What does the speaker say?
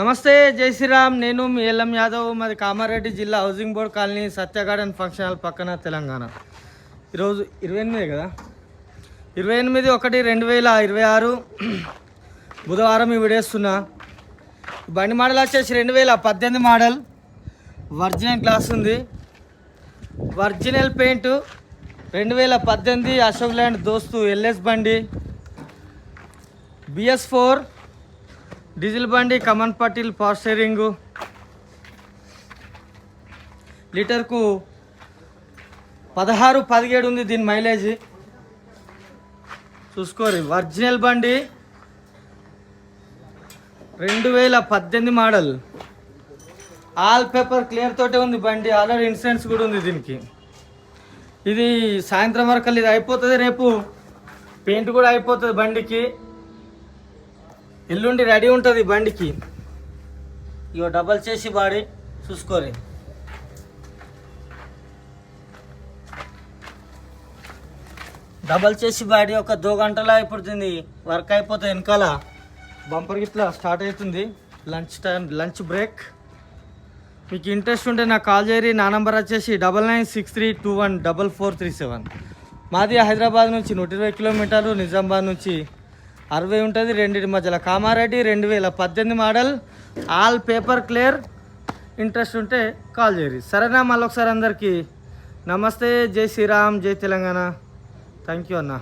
నమస్తే, జై శ్రీరామ్. నేను మీ ఎల్ఎం యాదవ్. మాది కామారెడ్డి జిల్లా హౌసింగ్ బోర్డ్ కాలనీ, సత్య గార్డెన్ ఫంక్షన్ హాల్ పక్కన, తెలంగాణ. ఈరోజు 28 కదా, 28/1/2026 బుధవారం ఈ వీడియోస్తున్నా. బండి మోడల్ వచ్చేసి 2018 మోడల్. ఒరిజినల్ గ్లాస్ ఉంది, ఒరిజినల్ పెయింట్. 2018 అశోక్ ల్యాండ్ దోస్తు ఎల్ఎస్ బండి, BS4 డీజిల్ బండి, కమన్ పటిల్ పవర్ స్టీరింగు. లీటర్కు 16-17 ఉంది దీని మైలేజ్. చూసుకోరి, ఒరిజినల్ బండి, 2018 మోడల్. ఆల్ పేపర్ క్లియర్ తోటే ఉంది బండి. ఆల్రెడీ ఇన్సూరెన్స్ కూడా ఉంది దీనికి. ఇది సాయంత్రం వరకు ఇది అయిపోతుంది. రేపు పెయింట్ కూడా అయిపోతుంది బండికి. ఎల్లుండి రెడీ ఉంటుంది బండికి. ఇగో డబల్ చేసి బాడీ చూసుకోరి. డబల్ చేసి బాడీ ఒక 2 గంటల అయిపోతుంది, వర్క్ అయిపోతుంది. వెనకాల బంపర్ గిట్లా స్టార్ట్ అవుతుంది. Lunch time, lunch break. మీకు ఇంట్రెస్ట్ ఉంటే నాకు కాల్ చేయరి. నా నంబర్ వచ్చేసి 9963214437. మాది హైదరాబాద్ నుంచి 120 కిలోమీటర్లు, నిజామాబాద్ నుంచి 60 ఉంటుంది. రెండింటి మధ్యలో. Kamareddy, 2018 model, all paper clear. Interest ఉంటే కాల్ చేయరి. సరేనా? మళ్ళీ ఒకసారి అందరికీ నమస్తే, జై శ్రీరామ్, జై తెలంగాణ. థ్యాంక్ యూ అన్న.